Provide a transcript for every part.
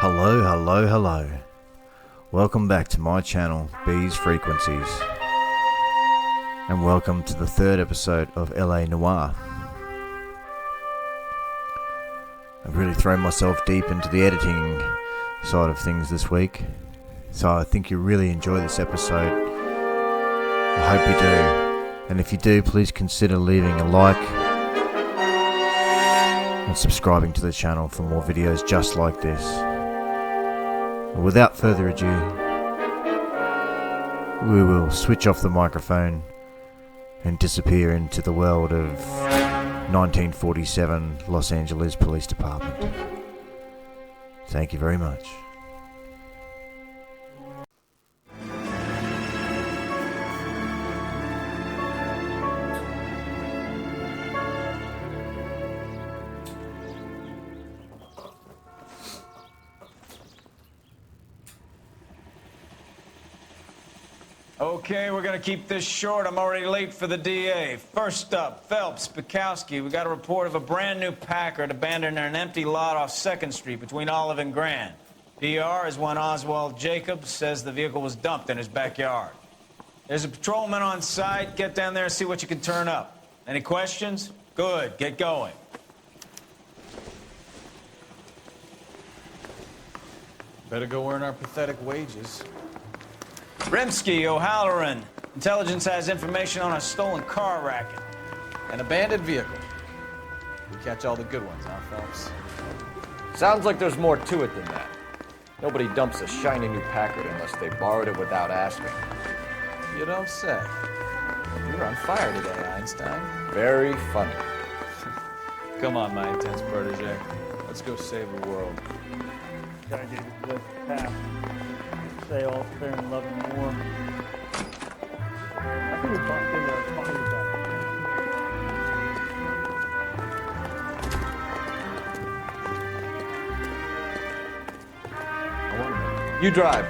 Hello, hello, hello. Welcome back to my channel, B's Frequencies. And welcome to the third episode of L.A. Noire. I've really thrown myself deep into the editing side of things this week, so I think you'll really enjoy this episode. I hope you do. And if you do, please consider leaving a like and subscribing to the channel for more videos just like this. Without further ado, we will switch off the microphone and disappear into the world of 1947 Los Angeles Police Department. Thank you very much. Okay, we're gonna keep this short. I'm already late for the DA. First up, Phelps, Bukowski. We got a report of a brand new Packard abandoned in an empty lot off 2nd Street between Olive and Grand. PR is one Oswald Jacobs says the vehicle was dumped in his backyard. There's a patrolman on site. Get down there and see what you can turn up. Any questions? Good, get going. Better go earn our pathetic wages. Rimsky, O'Halloran. Intelligence has information on a stolen car racket. An abandoned vehicle. We catch all the good ones, huh, Phelps? Sounds like there's more to it than that. Nobody dumps a shiny new Packard unless they borrowed it without asking. You don't say. You're on fire today, Einstein. Very funny. Come on, my intense protege. Let's go save the world. Gotta get it to pass. Say all fair and love and war. I think we bumped into our body back. I want a minute. You drive.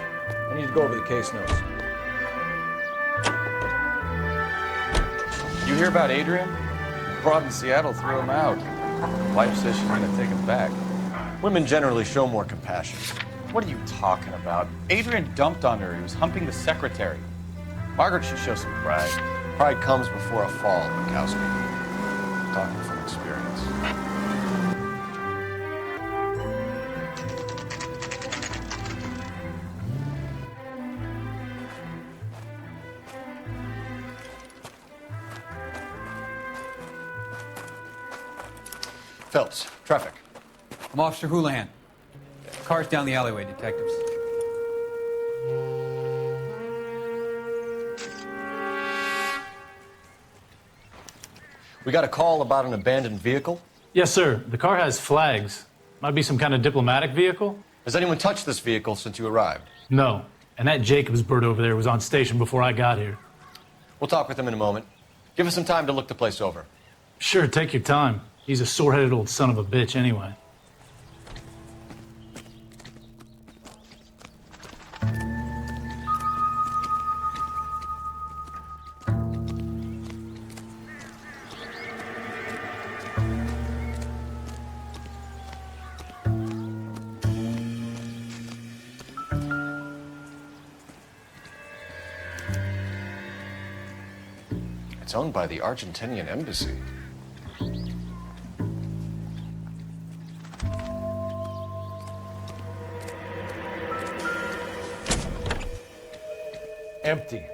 I need to go over the case notes. You hear about Adrian? Broad in Seattle threw him out. Wife says she's gonna take him back. Women generally show more compassion. What are you talking about? Adrian dumped on her. He was humping the secretary. Margaret should show some pride. Pride comes before a fall, Bukowski. Talking from experience. Phelps, traffic. I'm Officer Houlihan. Car's down the alleyway, detectives. We got a call about an abandoned vehicle. Yes, sir. The car has flags. Might be some kind of diplomatic vehicle? Has anyone touched this vehicle since you arrived? No. And that Jacobs bird over there was on station before I got here. We'll talk with him in a moment. Give us some time to look the place over. Sure, take your time. He's a sore-headed old son of a bitch anyway. It's owned by the Argentinian embassy. Empty.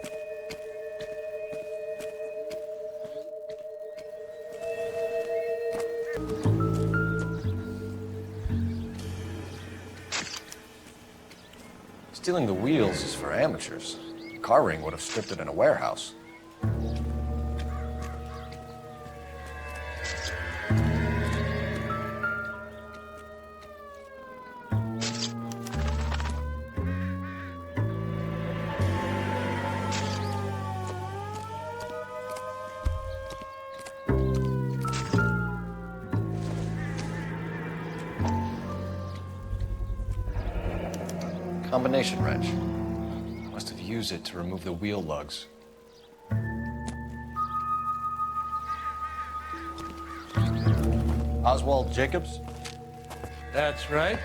Stealing the wheels is for amateurs. The car ring would have stripped it in a warehouse. Combination wrench. Must have used it to remove the wheel lugs. Oswald Jacobs? That's right.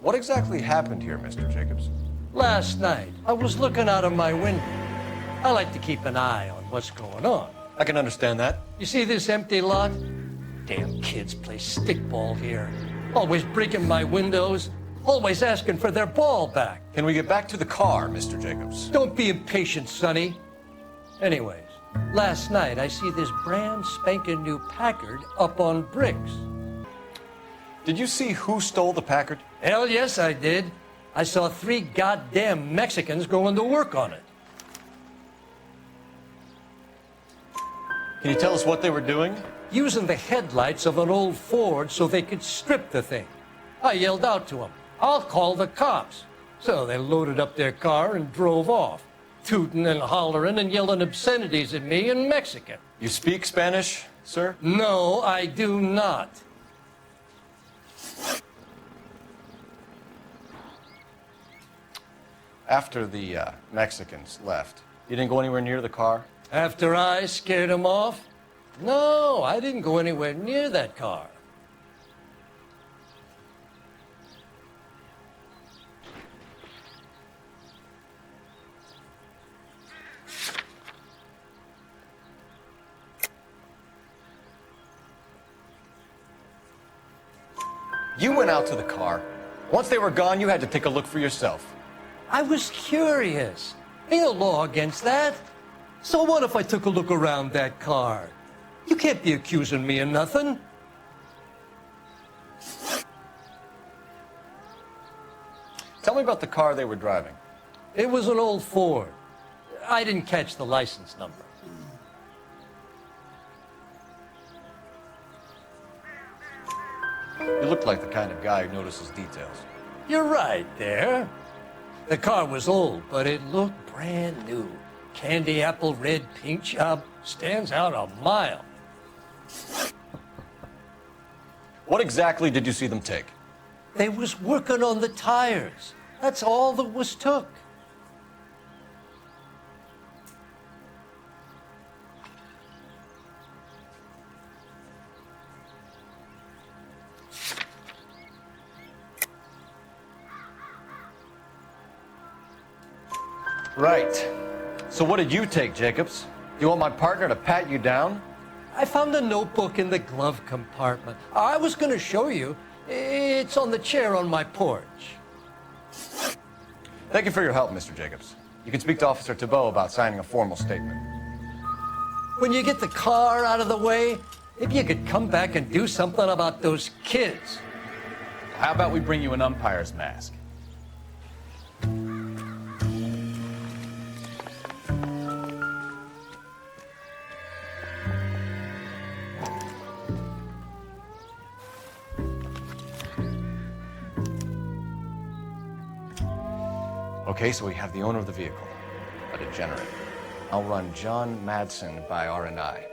What exactly happened here, Mr. Jacobs? Last night, I was looking out of my window. I like to keep an eye on what's going on. I can understand that. You see this empty lot? Damn kids play stickball here. Always breaking my windows, always asking for their ball back. Can we get back to the car, Mr. Jacobs? Don't be impatient, Sonny. Anyways, last night I see this brand spanking new Packard up on bricks. Did you see who stole the Packard? Hell yes, I did. I saw 3 goddamn Mexicans going to work on it. Can you tell us what they were doing? Using the headlights of an old Ford so they could strip the thing. I yelled out to them, "I'll call the cops." So they loaded up their car and drove off, tooting and hollering and yelling obscenities at me in Mexican. You speak Spanish, sir? No, I do not. After the Mexicans left, you didn't go anywhere near the car? After I scared them off? No, I didn't go anywhere near that car. You went out to the car. Once they were gone, you had to take a look for yourself. I was curious. Ain't no law against that. So what if I took a look around that car? You can't be accusing me of nothing. Tell me about the car they were driving. It was an old Ford. I didn't catch the license number. You looked like the kind of guy who notices details. You're right there. The car was old, but it looked brand new. Candy apple red paint job stands out a mile. What exactly did you see them take? They was working on the tires. That's all that was took. Right. So what did you take, Jacobs? You want my partner to pat you down? I found a notebook in the glove compartment. I was going to show you. It's on the chair on my porch. Thank you for your help, Mr. Jacobs. You can speak to Officer Thibault about signing a formal statement. When you get the car out of the way, maybe you could come back and do something about those kids. How about we bring you an umpire's mask? Okay, so we have the owner of the vehicle, a degenerate. I'll run John Madsen by R&I.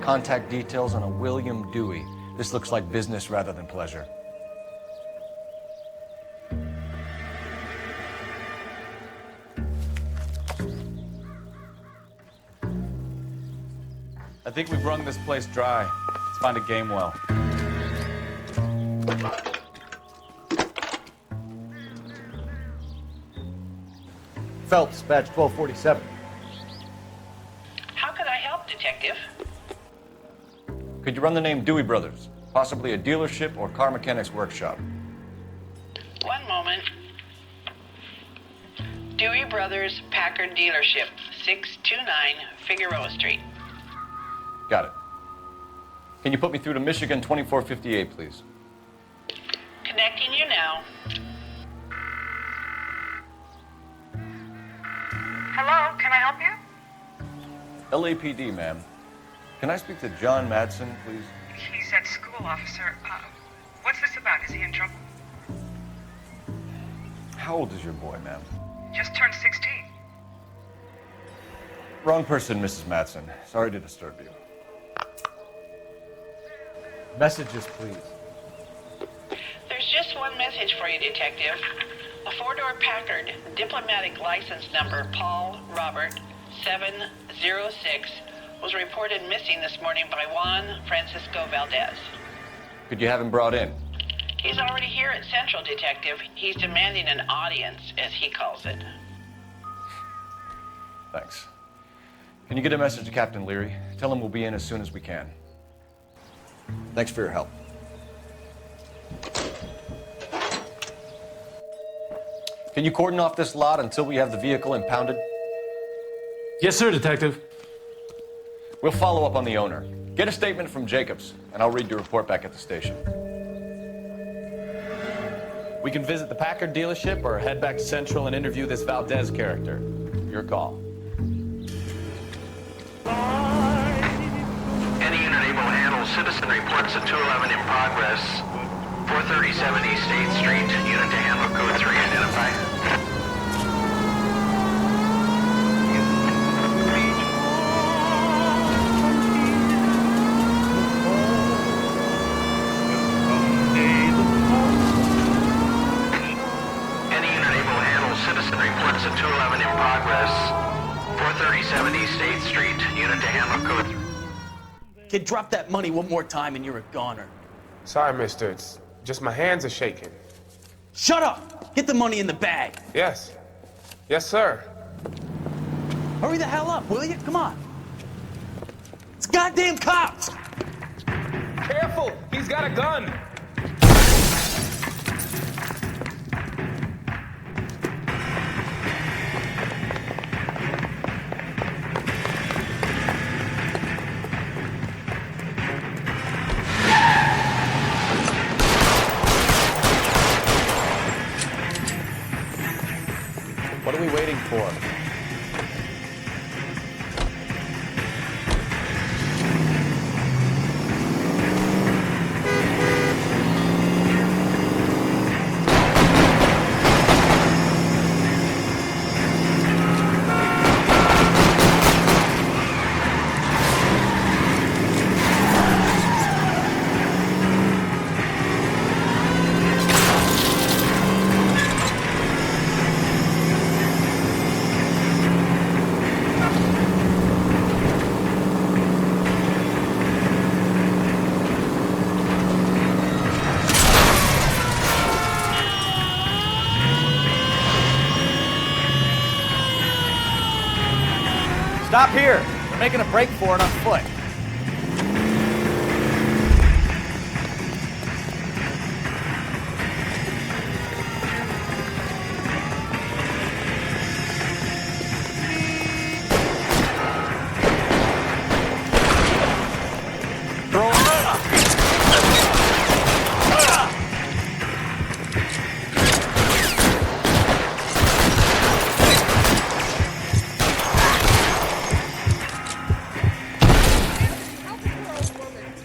Contact details on a William Dewey. This looks like business rather than pleasure. I think we've wrung this place dry. Let's find a game well. Phelps, badge 1247. How could I help, Detective? Could you run the name Dewey Brothers? Possibly a dealership or car mechanic's workshop. One moment. Dewey Brothers Packard Dealership, 629 Figueroa Street. Got it. Can you put me through to Michigan 2458, please? Connecting you now. Hello, can I help you? LAPD, ma'am. Can I speak to John Madsen, please? He's at school, officer. What's this about? Is he in trouble? How old is your boy, ma'am? Just turned 16. Wrong person, Mrs. Madsen. Sorry to disturb you. Messages, please. There's just one message for you, Detective. A four-door Packard, diplomatic license number Paul Robert 706 was reported missing this morning by Juan Francisco Valdez. Could you have him brought in? He's already here at Central, Detective. He's demanding an audience, as he calls it. Thanks. Can you get a message to Captain Leary? Tell him we'll be in as soon as we can. Thanks for your help. Can you cordon off this lot until we have the vehicle impounded? Yes, sir, Detective. We'll follow up on the owner. Get a statement from Jacobs, and I'll read your report back at the station. We can visit the Packard dealership or head back to Central and interview this Valdez character. Your call. Any unit able to handle citizen reports at 211 in progress. 437 East 8th Street. Unit to handle code 3 identified. Any unit able to handle citizen reports at 211 in progress. 437 East 8th Street. Unit to handle code 3. Kid, drop that money one more time and you're a goner. Sorry, mister. It's just my hands are shaking. Shut up! Get the money in the bag. Yes. Yes, sir. Hurry the hell up, will you? Come on. It's goddamn cops! Careful! He's got a gun! What are we waiting for? Stop here! We're making a break for it on foot.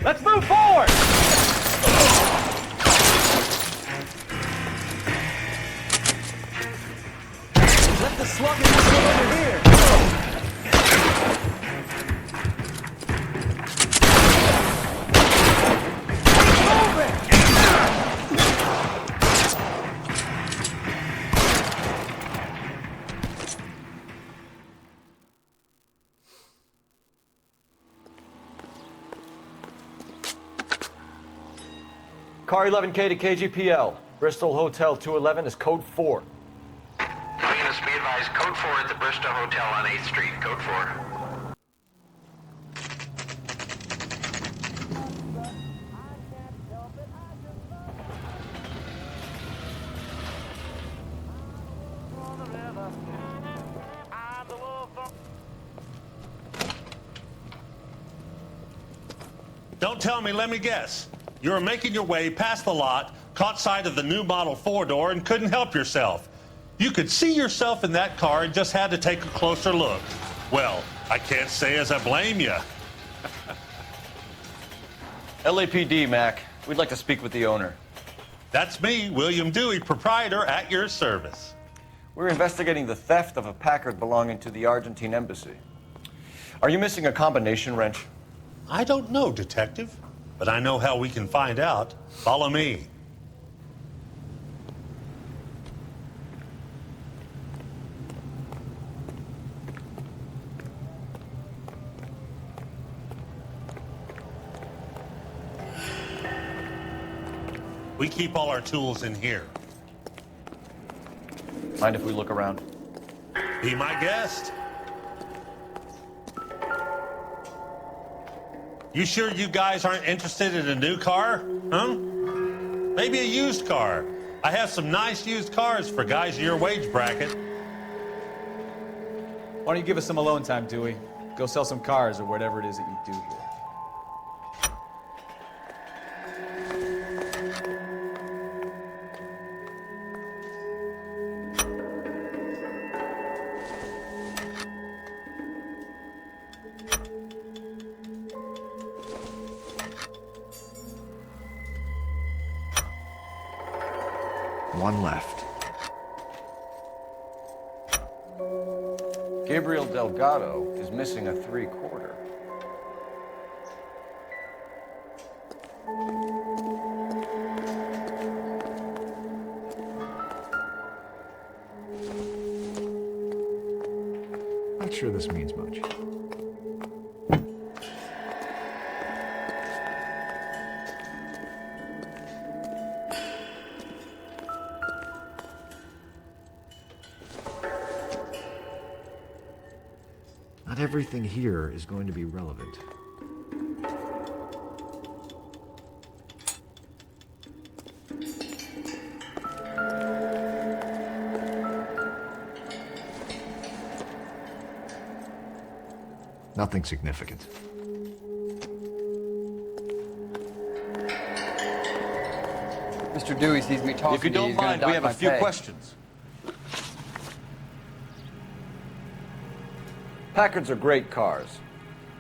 Let's move forward! Let the slugging sit over here. Move it! Car 11K to KGPL. Bristol Hotel 211 is code 4. Units be advised, code 4 at the Bristol Hotel on 8th Street, code 4. Don't tell me, let me guess. You were making your way past the lot, caught sight of the new model 4-door, and couldn't help yourself. You could see yourself in that car and just had to take a closer look. Well, I can't say as I blame you. LAPD, Mac. We'd like to speak with the owner. That's me, William Dewey, proprietor, at your service. We're investigating the theft of a Packard belonging to the Argentine embassy. Are you missing a combination wrench? I don't know, Detective, but I know how we can find out. Follow me. We keep all our tools in here. Mind if we look around? Be my guest. You sure you guys aren't interested in a new car? Huh? Maybe a used car. I have some nice used cars for guys in your wage bracket. Why don't you give us some alone time, Dewey? Go sell some cars or whatever it is that you do here. One left. Gabriel Delgado is missing a 3/4. Not sure this means much. Not everything here is going to be relevant. Nothing significant. Mr. Dewey sees me talking. If you to don't he's gonna mind, we dock have my a few pay. questions. Packards are great cars,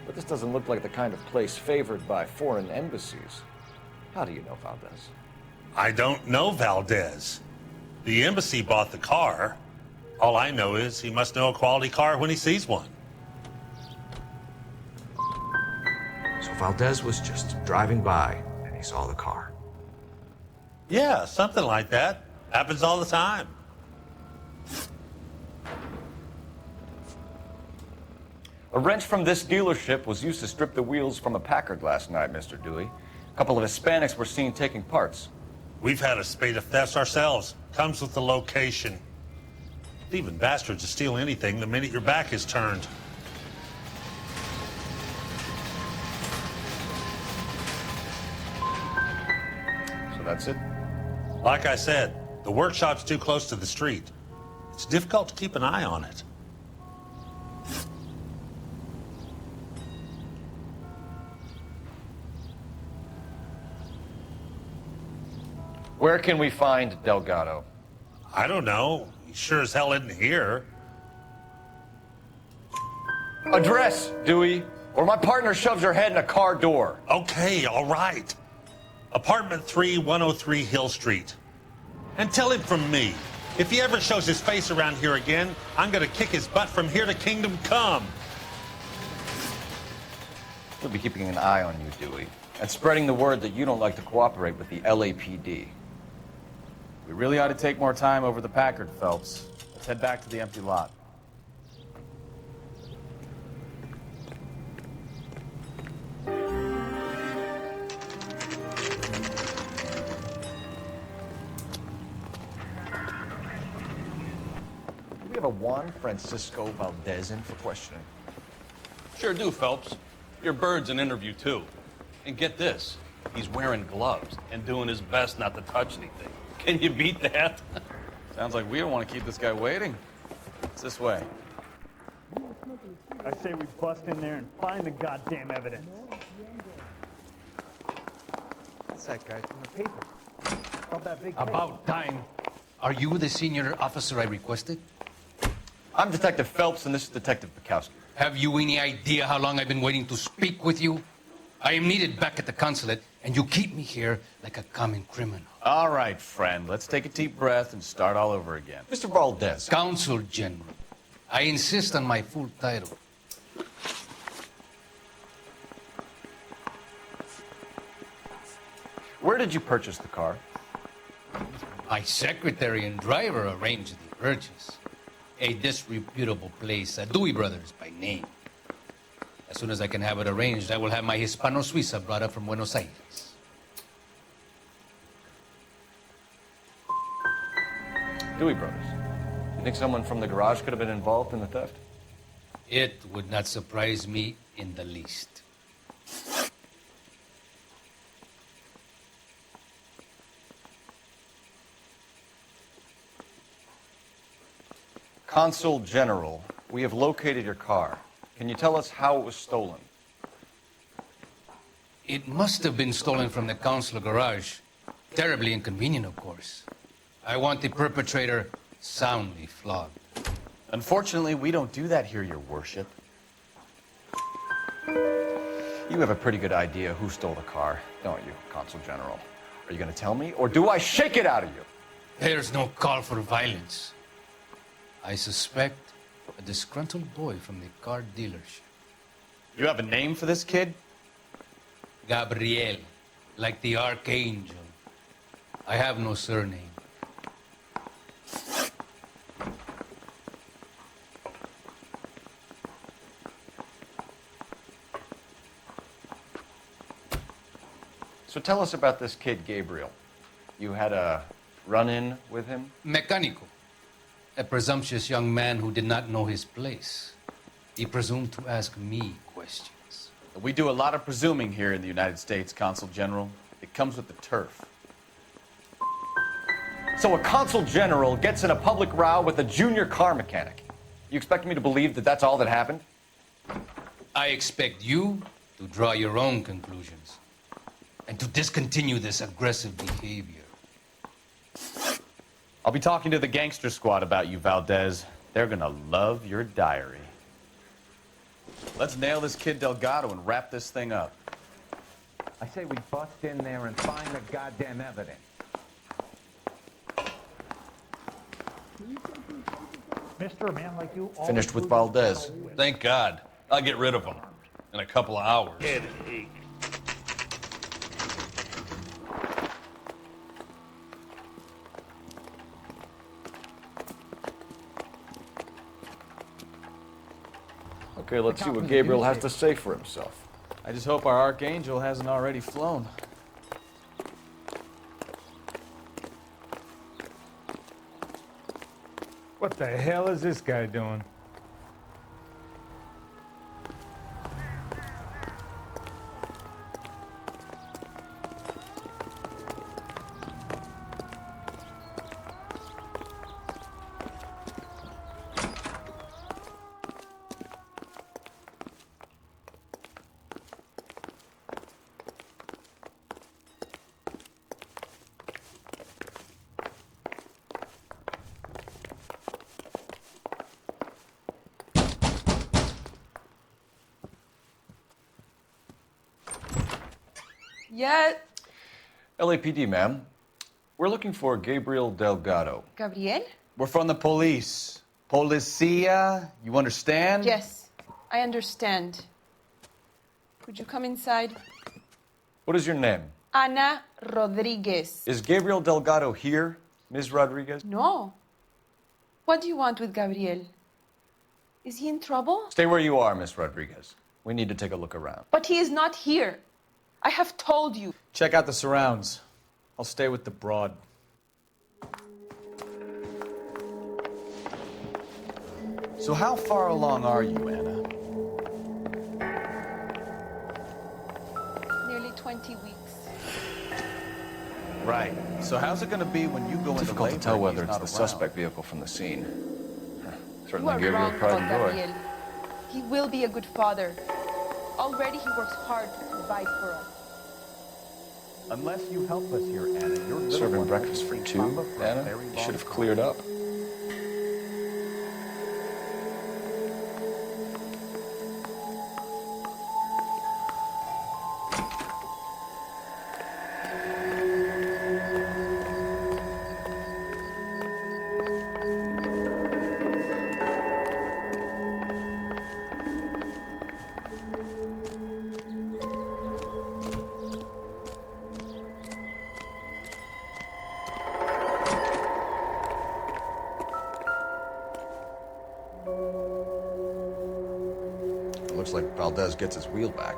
but this doesn't look like the kind of place favored by foreign embassies. How do you know Valdez? I don't know Valdez. The embassy bought the car. All I know is he must know a quality car when he sees one. So Valdez was just driving by and he saw the car. Yeah, something like that. Happens all the time. A wrench from this dealership was used to strip the wheels from a Packard last night, Mr. Dewey. A couple of Hispanics were seen taking parts. We've had a spate of thefts ourselves. Comes with the location. Thieving bastards to steal anything the minute your back is turned. So that's it? Like I said, the workshop's too close to the street. It's difficult to keep an eye on it. Where can we find Delgado? I don't know. He sure as hell isn't here. Address, Dewey, or my partner shoves her head in a car door. Okay, all right. Apartment 3, 103 Hill Street. And tell him from me, if he ever shows his face around here again, I'm gonna kick his butt from here to Kingdom Come. We'll be keeping an eye on you, Dewey, and spreading the word that you don't like to cooperate with the LAPD. We really ought to take more time over the Packard, Phelps. Let's head back to the empty lot. Do we have a Juan Francisco Valdez in for questioning? Sure do, Phelps. Your bird's an interview, too. And get this, he's wearing gloves and doing his best not to touch anything. Can you beat that? Sounds like we don't want to keep this guy waiting. It's this way. I say we bust in there and find the goddamn evidence. What's that guy from the paper? About that big case. About time. Are you the senior officer I requested? I'm Detective Phelps, and this is Detective Bukowski. Have you any idea how long I've been waiting to speak with you? I am needed back at the consulate, and you keep me here like a common criminal. All right, friend. Let's take a deep breath and start all over again. Mr. Valdez. Consul General. I insist on my full title. Where did you purchase the car? My secretary and driver arranged the purchase. A disreputable place, Dewey Brothers by name. As soon as I can have it arranged, I will have my Hispano Suiza brought up from Buenos Aires. Dewey Brothers. You think someone from the garage could have been involved in the theft? It would not surprise me in the least. Consul General, we have located your car. Can you tell us how it was stolen? It must have been stolen from the consular garage. Terribly inconvenient, of course. I want the perpetrator soundly flogged. Unfortunately, we don't do that here, Your Worship. You have a pretty good idea who stole the car, don't you, Consul General? Are you going to tell me, or do I shake it out of you? There's no call for violence. I suspect a disgruntled boy from the car dealership. You have a name for this kid? Gabriel, like the archangel. I have no surname. So tell us about this kid, Gabriel. You had a run-in with him? Mecánico. A presumptuous young man who did not know his place. He presumed to ask me questions. We do a lot of presuming here in the United States, Consul General. It comes with the turf. So a Consul General gets in a public row with a junior car mechanic. You expect me to believe that that's all that happened? I expect you to draw your own conclusions and to discontinue this aggressive behavior. I'll be talking to the gangster squad about you, Valdez. They're gonna love your diary. Let's nail this kid Delgado and wrap this thing up. I say we bust in there and find the goddamn evidence. Mister, a man like you... Finished with Valdez. Thank God. I'll get rid of him in a couple of hours. Headache. Okay, let's see what Gabriel has to say for himself. I just hope our archangel hasn't already flown. What the hell is this guy doing? Yeah. LAPD, ma'am. We're looking for Gabriel Delgado. Gabriel? We're from the police. Policia, you understand? Yes, I understand. Could you come inside? What is your name? Ana Rodriguez. Is Gabriel Delgado here, Ms. Rodriguez? No. What do you want with Gabriel? Is he in trouble? Stay where you are, Ms. Rodriguez. We need to take a look around. But he is not here. I have told you. Check out the surrounds. I'll stay with the broad. So how far along are you, Anna? Nearly 20 weeks. Right. So how's it going to be when you go into Difficult labor to tell and whether he's it's not the around? suspect vehicle from the scene. You Certainly are Gabriel wrong pride about and joy. Gabriel. He will be a good father. Already he works hard to provide for us. Unless you help us here, Anna, your little Serving one breakfast will for be two, Papa for a Anna? very You long should have time. cleared up. It looks like Valdez gets his wheel back.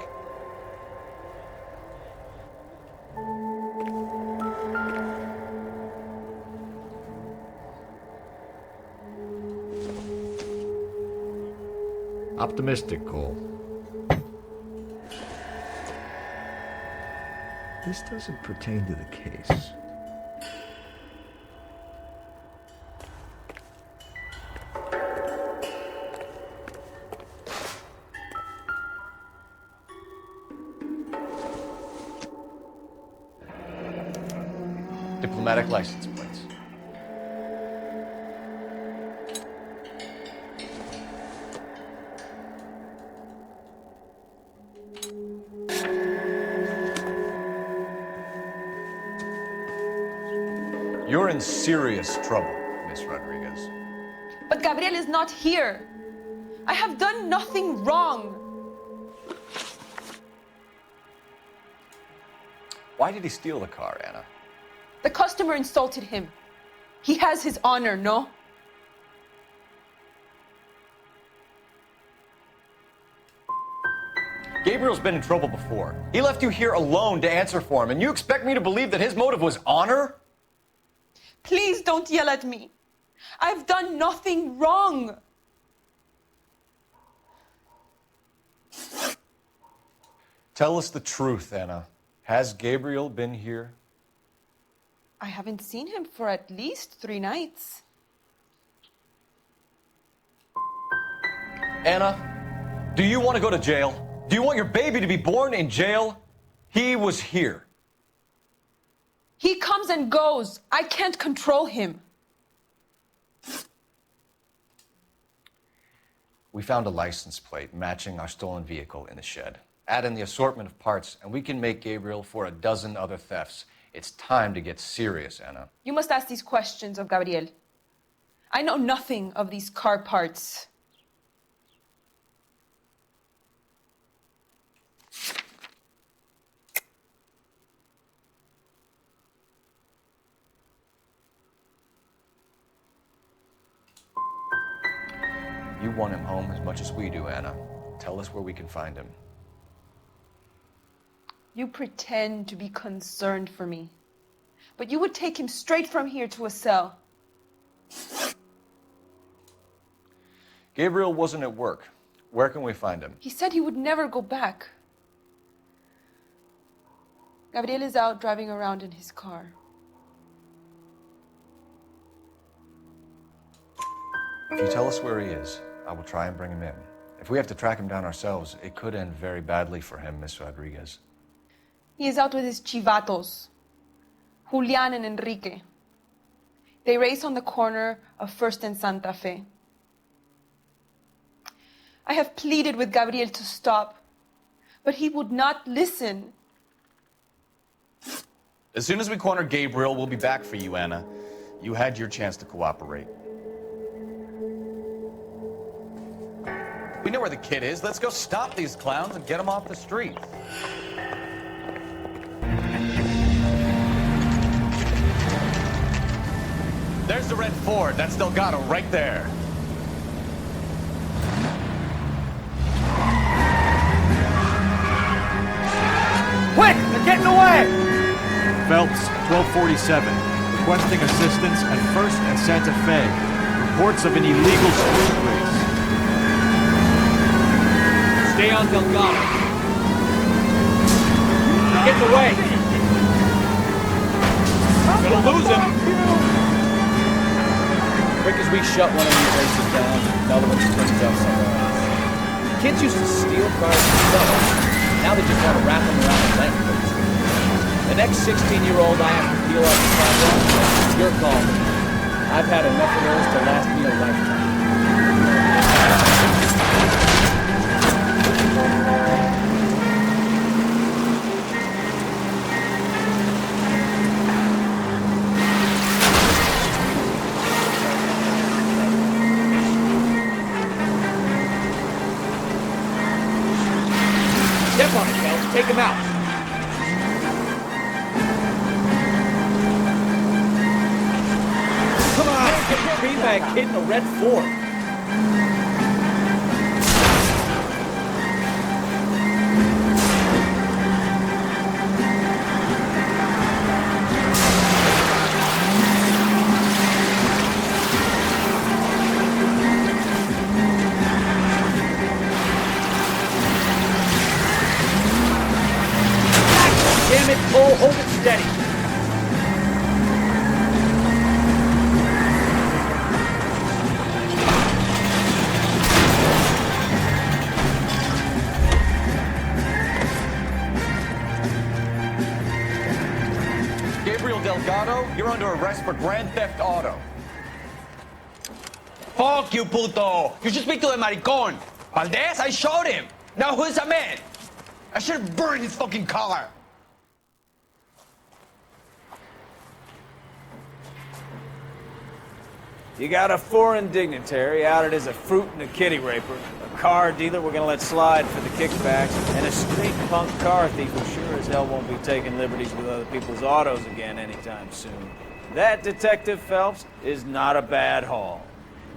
Optimistic call. This doesn't pertain to the case. Diplomatic license plates. You're in serious trouble, Miss Rodriguez. But Gabriel is not here. I have done nothing wrong. Why did he steal the car, Anna? The customer insulted him. He has his honor, no? Gabriel's been in trouble before. He left you here alone to answer for him, and you expect me to believe that his motive was honor? Please don't yell at me. I've done nothing wrong. Tell us the truth, Anna. Has Gabriel been here? I haven't seen him for at least 3 nights. Anna, do you want to go to jail? Do you want your baby to be born in jail? He was here. He comes and goes. I can't control him. We found a license plate matching our stolen vehicle in the shed. Add in the assortment of parts, and we can make Gabriel for a dozen other thefts. It's time to get serious, Anna. You must ask these questions of Gabriel. I know nothing of these car parts. You want him home as much as we do, Anna. Tell us where we can find him. You pretend to be concerned for me, but you would take him straight from here to a cell. Gabriel wasn't at work. Where can we find him? He said he would never go back. Gabriel is out driving around in his car. If you tell us where he is, I will try and bring him in. If we have to track him down ourselves, it could end very badly for him, Miss Rodriguez. He is out with his chivatos, Julian and Enrique. They race on the corner of First and Santa Fe. I have pleaded with Gabriel to stop, but he would not listen. As soon as we corner Gabriel, we'll be back for you, Anna. You had your chance to cooperate. We know where the kid is. Let's go stop these clowns and get them off the street. There's the red Ford. That's Delgado right there. Quick! They're getting away! Phelps, 1247. Requesting assistance at First and Santa Fe. Reports of an illegal street race. Stay on Delgado. They're getting away! Gonna lose him! Quick as we shut one of these races down, another one's pushed up somewhere else. Kids used to steal cars themselves. Now they just want to wrap them around the length of it. The next 16-year-old I have to peel off the sidewalk, your call. I've had enough of those to last me a lifetime. Step on it, Phelps. Take him out. Come on! Get the beanbag kid in the red Ford. arrest for grand theft auto. Fuck you, puto! You should speak to the maricon! Valdez, I showed him! Now who's the man? I should have burned his fucking car! You got a foreign dignitary outed as a fruit and a kitty raper, a car dealer we're gonna let slide for the kickbacks, and a street punk car thief who sure as hell won't be taking liberties with other people's autos again anytime soon. That, Detective Phelps, is not a bad haul.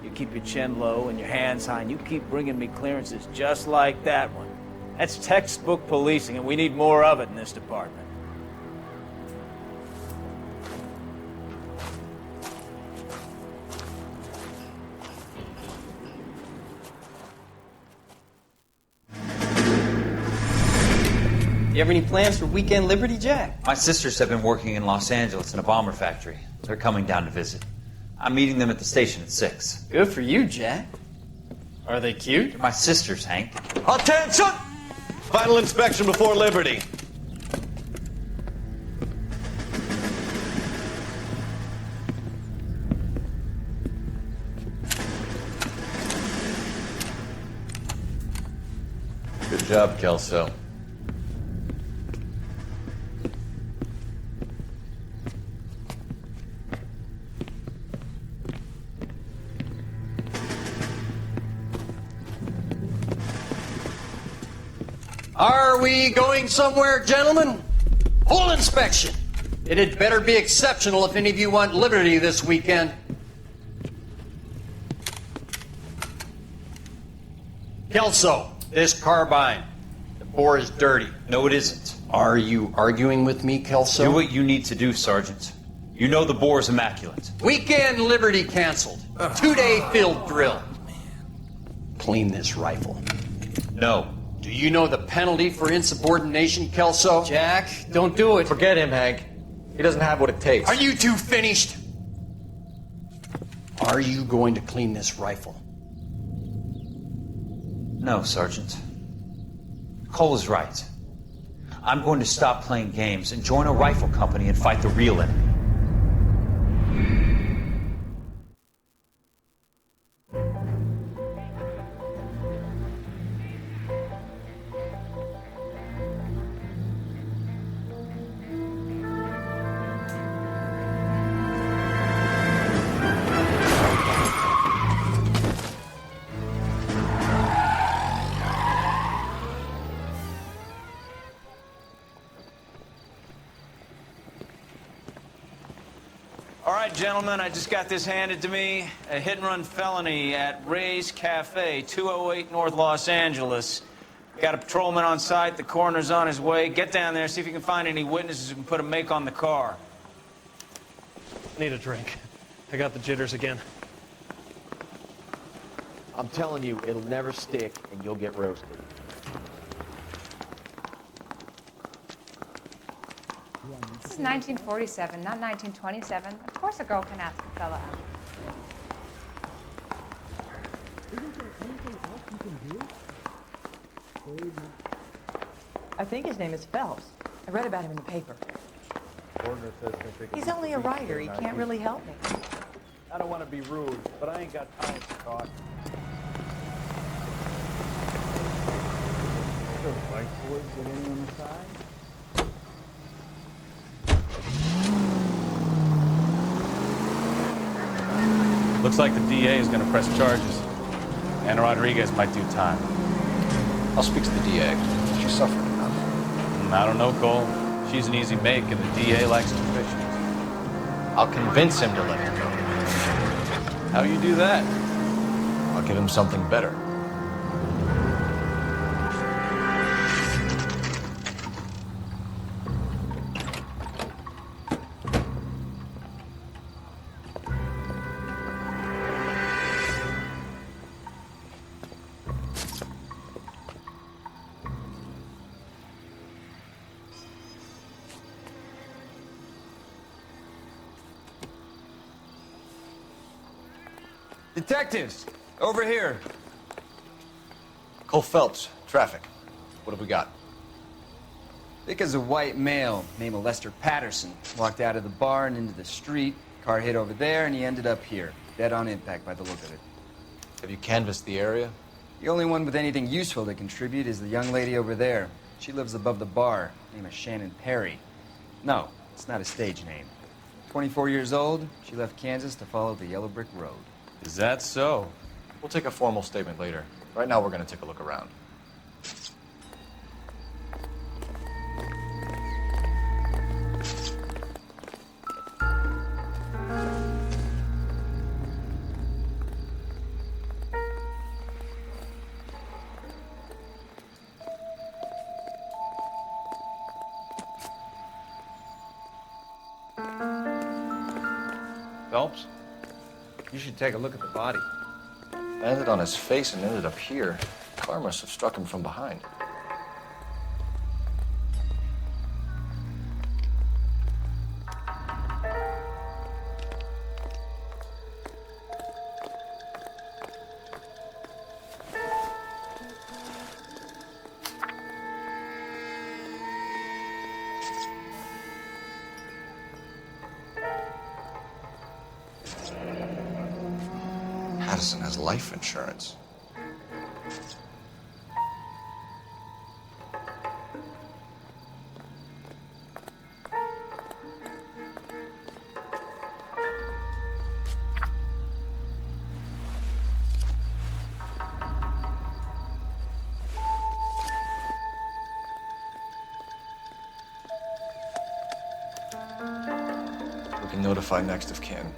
You keep your chin low and your hands high, and you keep bringing me clearances just like that one. That's textbook policing, and we need more of it in this department. You have any plans for weekend Liberty, Jack? My sisters have been working in Los Angeles in a bomber factory. They're coming down to visit. I'm meeting them at the station at 6. Good for you, Jack. Are they cute? They're my sisters, Hank. Attention! Final inspection before Liberty. Good job, Kelso. Are we going somewhere, gentlemen? Full inspection. It had better be exceptional if any of you want liberty this weekend. Kelso, this carbine. The bore is dirty. No, it isn't. Are you arguing with me, Kelso? Do what you need to do, Sergeant. You know the bore is immaculate. Weekend liberty canceled. 2-day field drill. Clean this rifle. No. Do you know the penalty for insubordination, Kelso? Jack, don't do it. Forget him, Hank. He doesn't have what it takes. Are you two finished? Are you going to clean this rifle? No, Sergeant. Cole is right. I'm going to stop playing games and join a rifle company and fight the real enemy. All right, gentlemen, I just got this handed to me. A hit-and-run felony at Ray's Cafe, 208 North Los Angeles. Got a patrolman on site. The coroner's on his way. Get down there, see if you can find any witnesses who can put a make on the car. Need a drink. I got the jitters again. I'm telling you, it'll never stick, and you'll get roasted. This is 1947, not 1927. Of course a girl can ask a fella out. I think his name is Phelps. I read about him in the paper. He's only a writer. He can't really help me. I don't want to be rude, but I ain't got time to talk. The white boys sitting on the side? Looks like the DA is going to press charges. Anna Rodriguez might do time. I'll speak to the DA. She's suffering enough. I don't know, Cole. She's an easy make, and the DA likes convictions. I'll convince him to let her go. How you do that? I'll give him something better. Detectives, over here. Cole Phelps, traffic. What have we got? Thick as a white male named Lester Patterson walked out of the bar and into the street. Car hit over there, and he ended up here. Dead on impact by the look of it. Have you canvassed the area? The only one with anything useful to contribute is the young lady over there. She lives above the bar. Name is Shannon Perry. No, it's not a stage name. 24 years old, she left Kansas to follow the Yellow Brick Road. Is that so? We'll take a formal statement later. Right now, we're going to take a look around. Phelps, you should take a look at the body. Landed on his face and ended up here. Car must have struck him from behind. Addison has life insurance. We can notify next of kin.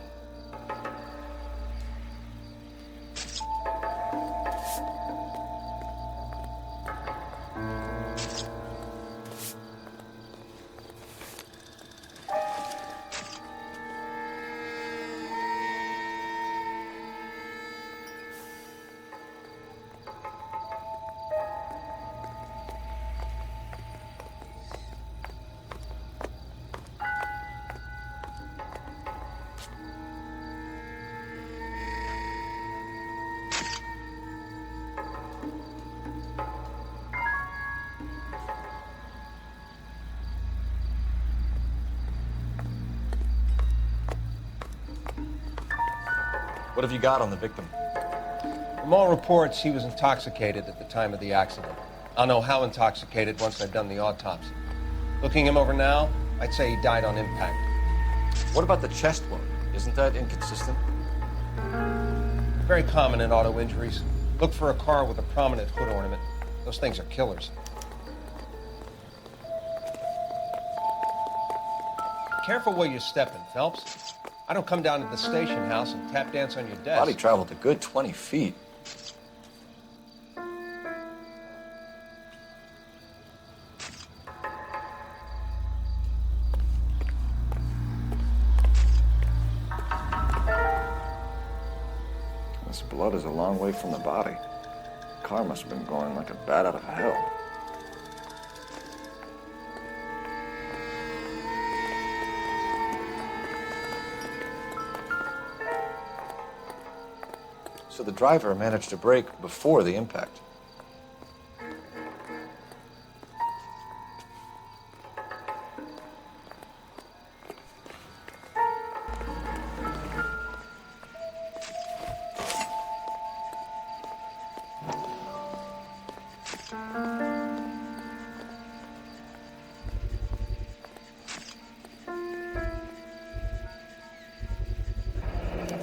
What have you got on the victim? From all reports, he was intoxicated at the time of the accident. I'll know how intoxicated once I've done the autopsy. Looking him over now, I'd say he died on impact. What about the chest wound? Isn't that inconsistent? Very common in auto injuries. Look for a car with a prominent hood ornament. Those things are killers. Careful where you're stepping, Phelps. I don't come down to the station house and tap dance on your desk. Body traveled a good 20 feet. This blood is a long way from the body. The car must have been going like a bat out of hell. So the driver managed to brake before the impact.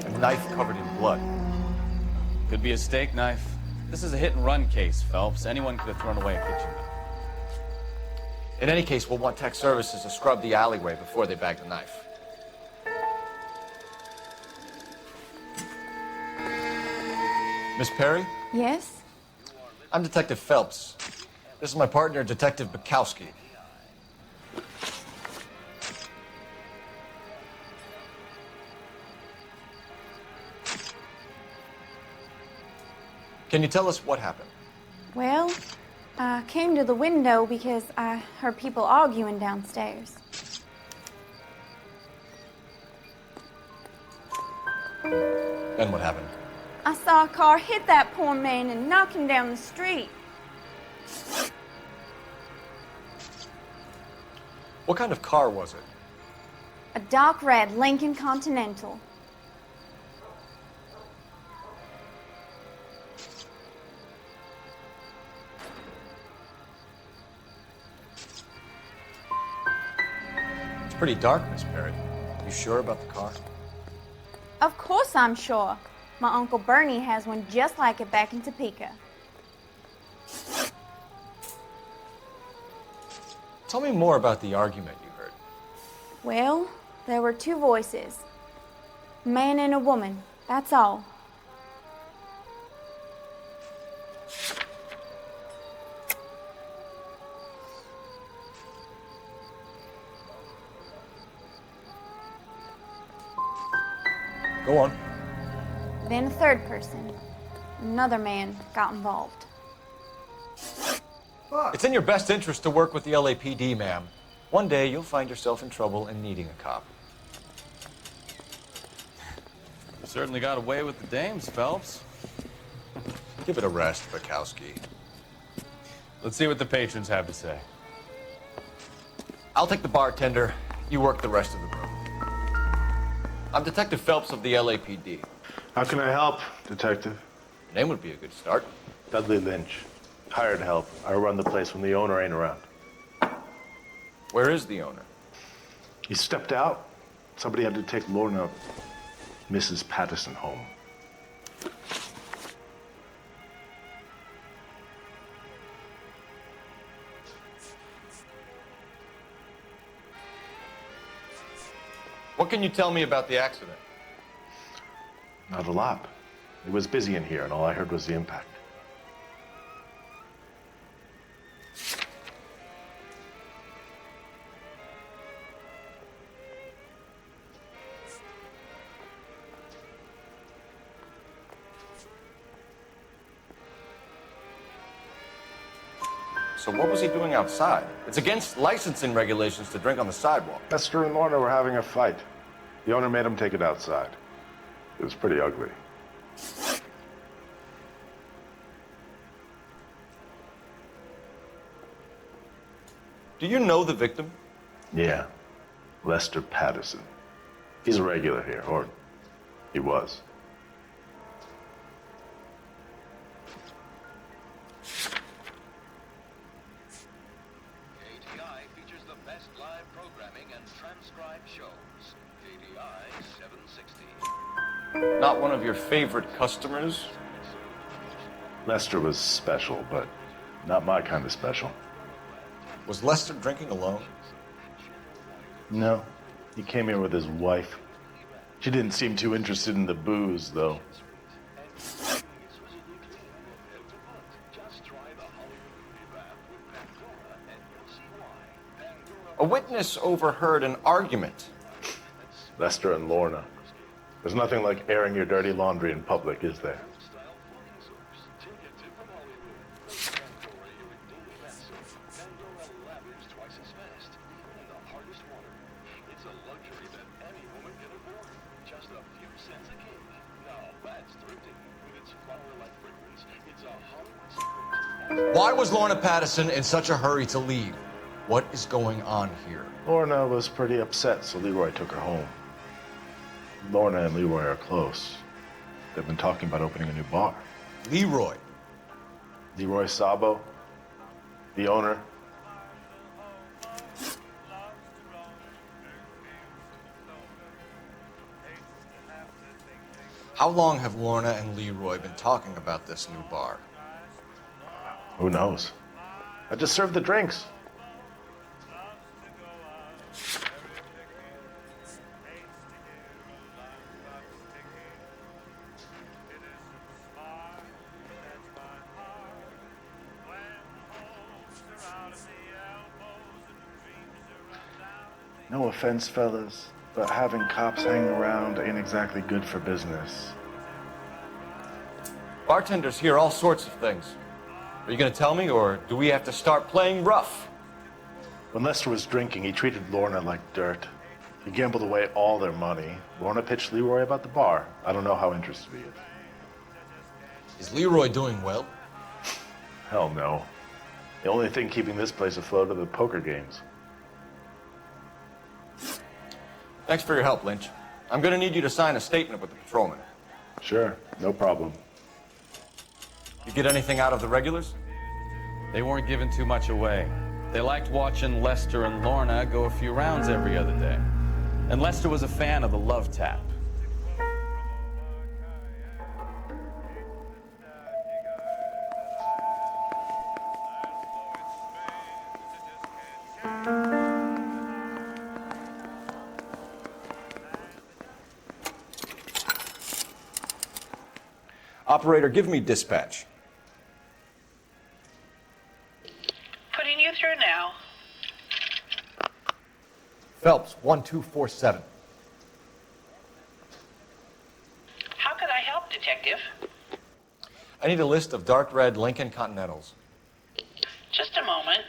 A knife covered in blood. Could be a steak knife. This is a hit-and-run case, Phelps. Anyone could have thrown away a kitchen knife. In any case, we'll want tech services to scrub the alleyway before they bag the knife. Miss Perry? Yes? I'm Detective Phelps. This is my partner, Detective Bukowski. Can you tell us what happened? Well, I came to the window because I heard people arguing downstairs. Then what happened? I saw a car hit that poor man and knock him down the street. What kind of car was it? A dark red Lincoln Continental. It's pretty dark, Miss Perry. You sure about the car? Of course I'm sure. My Uncle Bernie has one just like it back in Topeka. Tell me more about the argument you heard. Well, there were two voices. A man and a woman, that's all. Go on. Then a third person, another man, got involved. It's in your best interest to work with the LAPD, ma'am. One day you'll find yourself in trouble and needing a cop. You certainly got away with the dames, Phelps. Give it a rest, Bukowski. Let's see what the patrons have to say. I'll take the bartender. You work the rest of the room. I'm Detective Phelps of the LAPD. How can I help, Detective? Your name would be a good start. Dudley Lynch. Hired help. I run the place when the owner ain't around. Where is the owner? He stepped out. Somebody had to take Lorna, Mrs. Patterson, home. What can you tell me about the accident? Not a lot. It was busy in here, and all I heard was the impact. So what was he doing outside? It's against licensing regulations to drink on the sidewalk. Lester and Lorna were having a fight. The owner made him take it outside. It was pretty ugly. Do you know the victim? Yeah. Lester Patterson. He's a regular here, or he was. Not one of your favorite customers? Lester was special, but not my kind of special. Was Lester drinking alone? No. He came here with his wife. She didn't seem too interested in the booze, though. A witness overheard an argument. Lester and Lorna. There's nothing like airing your dirty laundry in public, is there? Why was Lorna Patterson in such a hurry to leave? What is going on here? Lorna was pretty upset, so Leroy took her home. Lorna and Leroy are close. They've been talking about opening a new bar. Leroy? Leroy Sabo, the owner. How long have Lorna and Leroy been talking about this new bar? Who knows? I just served the drinks. No offense, fellas, but having cops hanging around ain't exactly good for business. Bartenders hear all sorts of things. Are you going to tell me, or do we have to start playing rough? When Lester was drinking, he treated Lorna like dirt. He gambled away all their money. Lorna pitched Leroy about the bar. I don't know how interested he is. Is Leroy doing well? Hell no. The only thing keeping this place afloat are the poker games. Thanks for your help, Lynch. I'm gonna need you to sign a statement with the patrolman. Sure, no problem. You get anything out of the regulars? They weren't giving too much away. They liked watching Lester and Lorna go a few rounds every other day. And Lester was a fan of the love tap. Operator, give me dispatch. Putting you through now. Phelps, 1247. How could I help, Detective? I need a list of dark red Lincoln Continentals. Just a moment.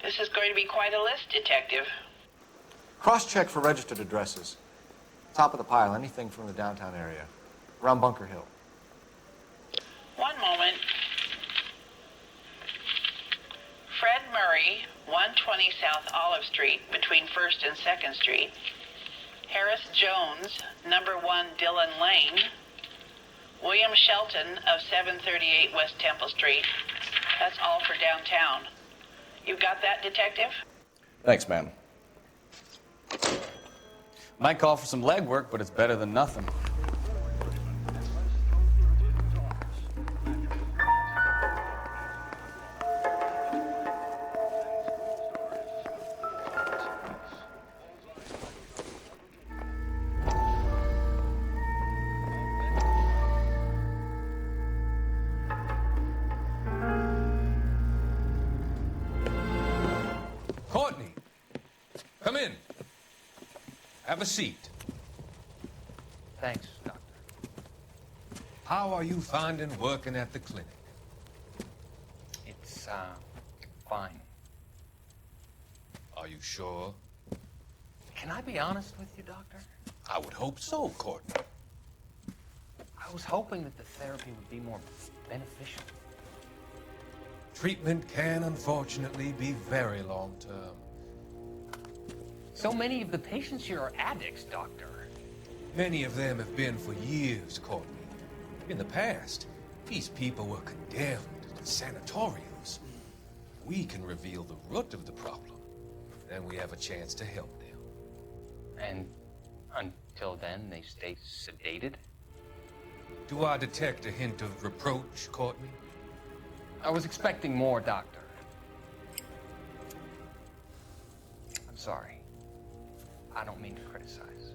This is going to be quite a list, Detective. Cross-check for registered addresses. Top of the pile, anything from the downtown area. Around Bunker Hill. One moment. Fred Murray, 120 South Olive Street, between 1st and 2nd Street. Harris Jones, number 1 Dillon Lane. William Shelton of 738 West Temple Street. That's all for downtown. You got that, Detective? Thanks, ma'am. Might call for some legwork, but it's better than nothing. Courtney, come in. Have a seat. Thanks, Doctor. How are you finding working at the clinic? It's, fine. Are you sure? Can I be honest with you, Doctor? I would hope so, Courtney. I was hoping that the therapy would be more beneficial. Treatment can, unfortunately, be very long-term. So many of the patients here are addicts, Doctor. Many of them have been for years, Courtney. In the past, these people were condemned to sanatoriums. We can reveal the root of the problem, then we have a chance to help them. And until then, they stay sedated? Do I detect a hint of reproach, Courtney? I was expecting more, Doctor. I'm sorry. I don't mean to criticize.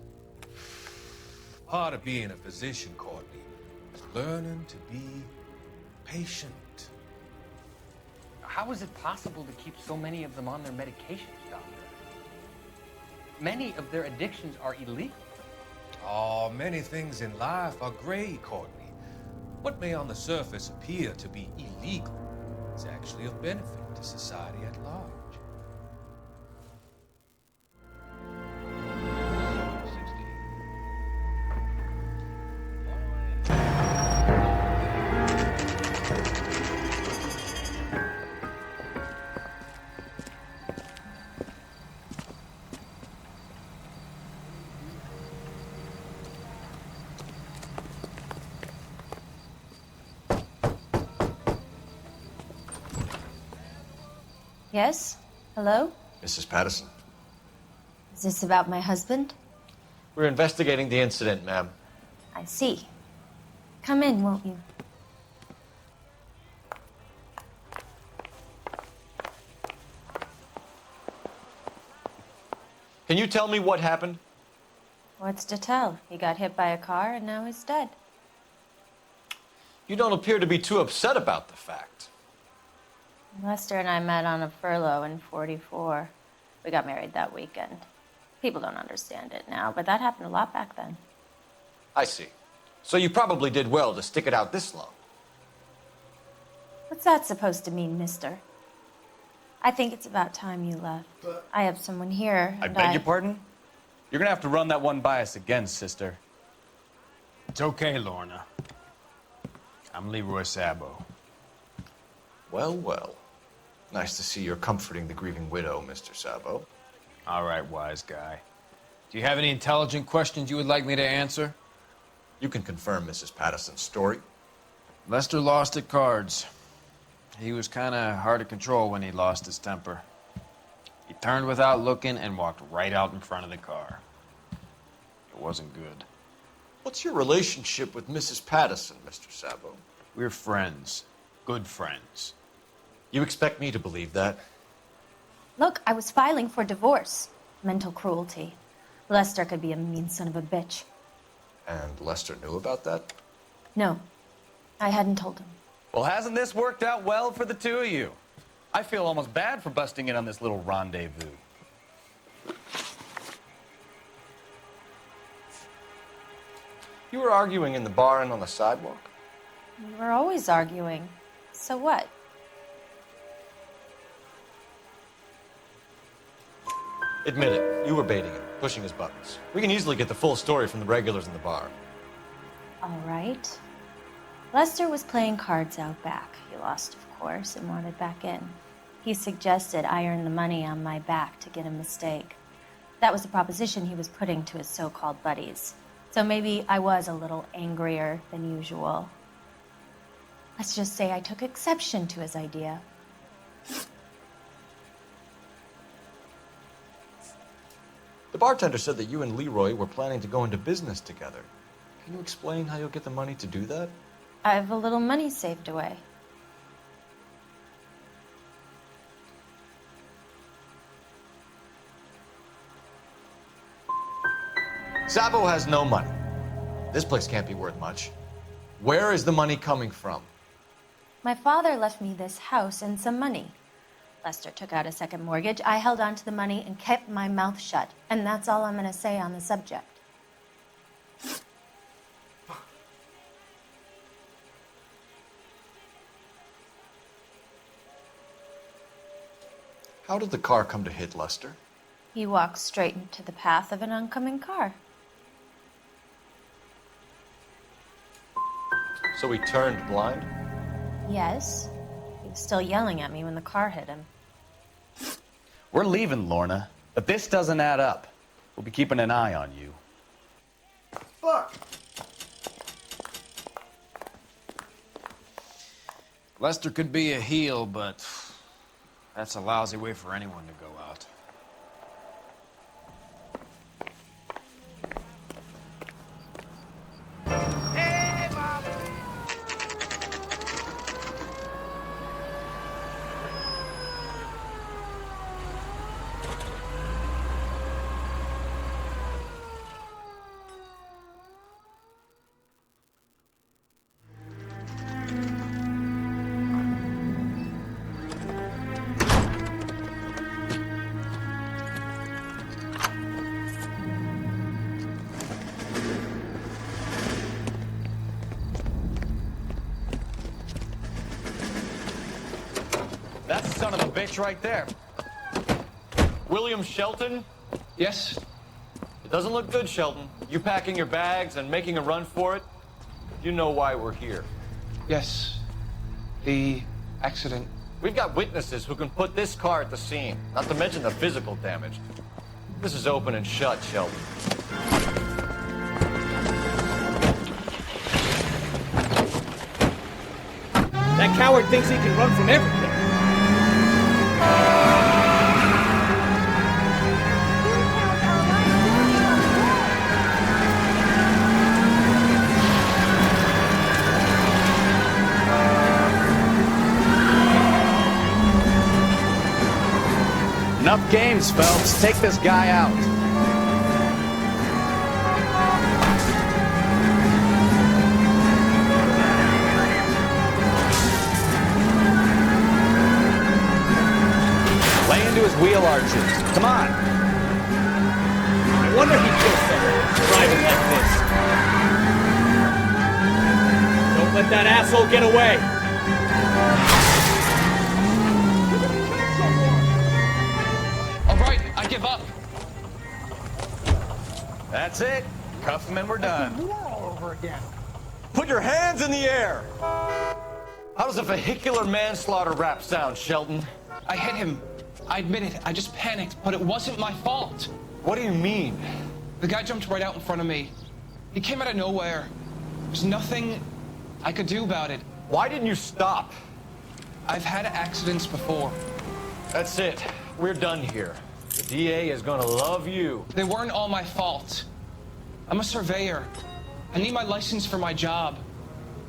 Part of being a physician, Courtney, is learning to be patient. How is it possible to keep so many of them on their medications, Doctor? Many of their addictions are illegal. Oh, many things in life are gray, Courtney. What may on the surface appear to be illegal is actually of benefit to society at large. Yes? Hello? Mrs. Patterson. Is this about my husband? We're investigating the incident, ma'am. I see. Come in, won't you? Can you tell me what happened? What's to tell? He got hit by a car and now he's dead. You don't appear to be too upset about the fact. Lester and I met on a furlough in '44. We got married that weekend. People don't understand it now, but that happened a lot back then. I see. So you probably did well to stick it out this long. What's that supposed to mean, mister? I think it's about time you left. I have someone here. I beg your pardon? You're gonna have to run that one by us again, sister. It's okay, Lorna. I'm Leroy Sabo. Well, well. Nice to see you're comforting the grieving widow, Mr. Sabo. All right, wise guy. Do you have any intelligent questions you would like me to answer? You can confirm Mrs. Patterson's story. Lester lost at cards. He was kind of hard to control when he lost his temper. He turned without looking and walked right out in front of the car. It wasn't good. What's your relationship with Mrs. Patterson, Mr. Sabo? We're friends. Good friends. You expect me to believe that? Look, I was filing for divorce. Mental cruelty. Lester could be a mean son of a bitch. And Lester knew about that? No, I hadn't told him. Well, hasn't this worked out well for the two of you? I feel almost bad for busting in on this little rendezvous. You were arguing in the bar and on the sidewalk? We were always arguing. So what? Admit it, you were baiting him, pushing his buttons. We can easily get the full story from the regulars in the bar. All right. Lester was playing cards out back. He lost, of course, and wanted back in. He suggested I earn the money on my back to get a mistake. That was the proposition he was putting to his so-called buddies. So maybe I was a little angrier than usual. Let's just say I took exception to his idea. The bartender said that you and Leroy were planning to go into business together. Can you explain how you'll get the money to do that? I have a little money saved away. Sabo has no money. This place can't be worth much. Where is the money coming from? My father left me this house and some money. Lester took out a second mortgage. I held on to the money and kept my mouth shut. And that's all I'm going to say on the subject. How did the car come to hit Lester? He walked straight into the path of an oncoming car. So he turned blind? Yes. He was still yelling at me when the car hit him. We're leaving, Lorna, but this doesn't add up. We'll be keeping an eye on you. Fuck! Lester could be a heel, but that's a lousy way for anyone to go out. That's the son of a bitch right there. William Shelton? Yes? It doesn't look good, Shelton. You packing your bags and making a run for it? You know why we're here. Yes. The accident. We've got witnesses who can put this car at the scene, not to mention the physical damage. This is open and shut, Shelton. That coward thinks he can run from everything. Enough games, Phelps. Take this guy out. Lay into his wheel arches. Come on. I wonder he feels better driving like this. Don't let that asshole get away. All right, I give up. That's it. Cuff him and we're done. All over again. Put your hands in the air! How does a vehicular manslaughter rap sound, Shelton? I hit him. I admit it. I just panicked, but it wasn't my fault. What do you mean? The guy jumped right out in front of me. He came out of nowhere. There's nothing I could do about it. Why didn't you stop? I've had accidents before. That's it. We're done here. The DA is gonna love you. They weren't all my fault. I'm a surveyor. I need my license for my job.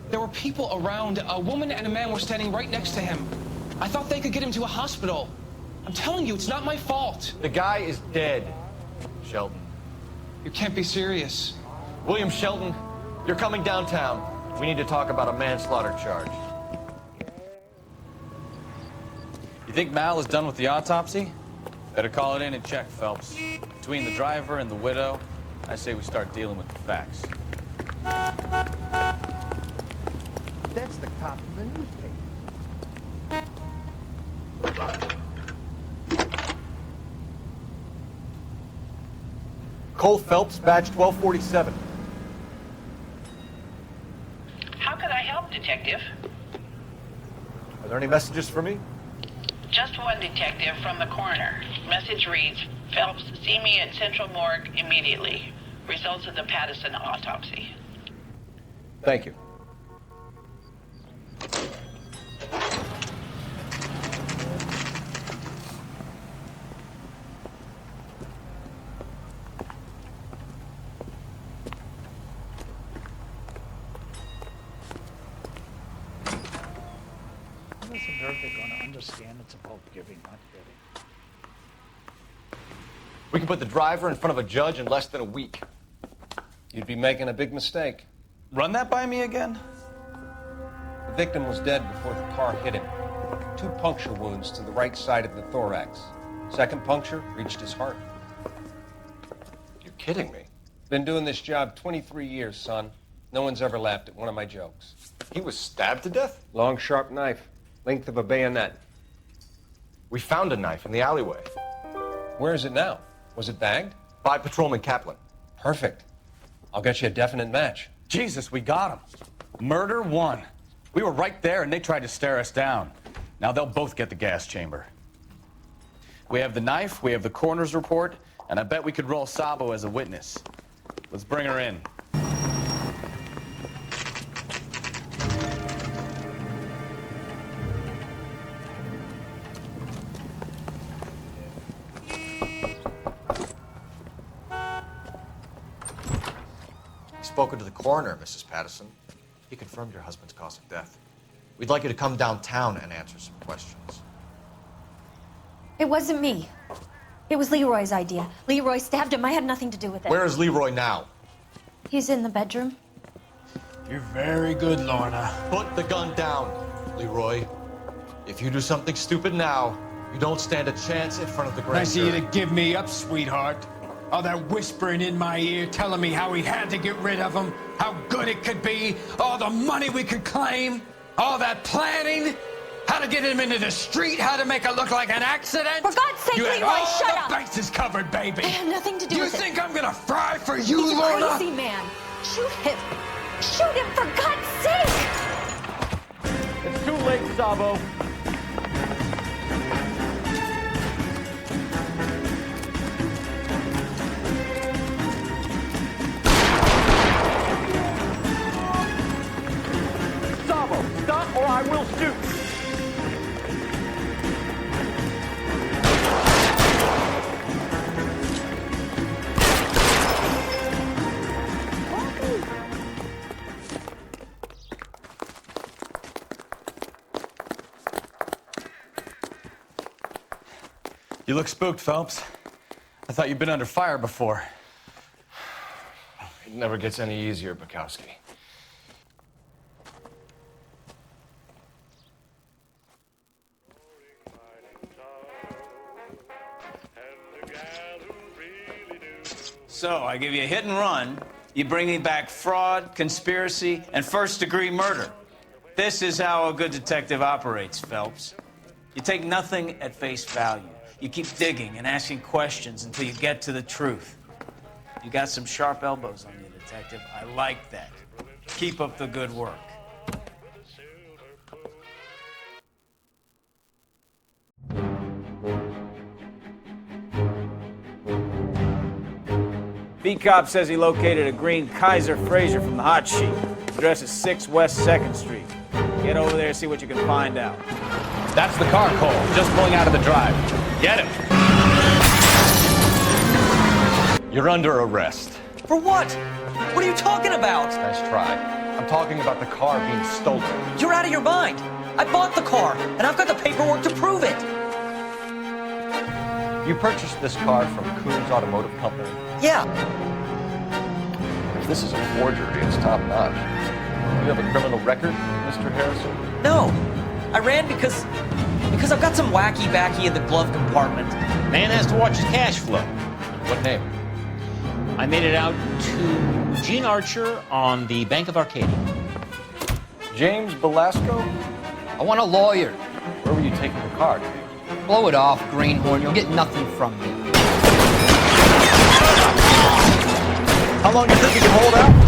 There were people around. A woman and a man were standing right next to him. I thought they could get him to a hospital. I'm telling you, it's not my fault. The guy is dead, Shelton. You can't be serious. William Shelton, you're coming downtown. We need to talk about a manslaughter charge. You think Mal is done with the autopsy? Better call it in and check, Phelps. Between the driver and the widow, I say we start dealing with the facts. That's the cop in the newspaper. Cole Phelps, badge 1247. How could I help, Detective? Are there any messages for me? Just one detective from the coroner. Message reads, Phelps, see me at Central Morgue immediately. Results of the Patterson autopsy. Thank you. Listen, they're going to understand it's about giving, not getting. We can put the driver in front of a judge in less than a week. You'd be making a big mistake. Run that by me again? The victim was dead before the car hit him. 2 puncture wounds to the right side of the thorax. Second puncture reached his heart. You're kidding me. Been doing this job 23 years, son. No one's ever laughed at one of my jokes. He was stabbed to death? Long, sharp knife. Length of a bayonet. We found a knife in the alleyway. Where is it now? Was it bagged? By Patrolman Kaplan. Perfect. I'll get you a definite match. Jesus, we got him. Murder 1. We were right there and they tried to stare us down. Now they'll both get the gas chamber. We have the knife, we have the coroner's report, and I bet we could roll Sabo as a witness. Let's bring her in. Spoken to the coroner, Mrs. Patterson. He confirmed your husband's cause of death. We'd like you to come downtown and answer some questions. It wasn't me. It was Leroy's idea. Leroy stabbed him. I had nothing to do with it. Where is Leroy now? He's in the bedroom. You're very good, Lorna. Put the gun down, Leroy. If you do something stupid now, you don't stand a chance in front of the grand Nice of you jury. to give me up, sweetheart. All that whispering in my ear, telling me how we had to get rid of him, how good it could be, all the money we could claim, all that planning, how to get him into the street, how to make it look like an accident. For God's sake, you had Leroy, all shut the up! bases covered, baby. I have nothing to do You with it. think I'm gonna fry for you, He's a Lorna? crazy man. Shoot him. Shoot him, for God's sake! It's too late, Sabo. Sabo, stop or I will shoot. You look spooked, Phelps. I thought you'd been under fire before. It never gets any easier, Bukowski. So, I give you a hit and run. You bring me back fraud, conspiracy, and first-degree murder. This is how a good detective operates, Phelps. You take nothing at face value. You keep digging and asking questions until you get to the truth. You got some sharp elbows on you, detective. I like that. Keep up the good work. Beat cop says he located a green Kaiser Fraser from the hot sheet. Address is 6 West 2nd Street. Get over there and see what you can find out. That's the car, Cole. Just pulling out of the drive. Get him. You're under arrest. For what? What are you talking about? Nice try. I'm talking about the car being stolen. You're out of your mind. I bought the car, and I've got the paperwork to prove it. You purchased this car from Coons Automotive Company? Yeah. If this is a forgery, it's top-notch. You have a criminal record, Mr. Harrison? No. I ran because I've got some wacky backy in the glove compartment. Man has to watch his cash flow. What name? I made it out to Gene Archer on the Bank of Arcadia. James Belasco? I want a lawyer. Where were you taking the car? Blow it off, Greenhorn. You'll get nothing from me. How long do you think you can hold out?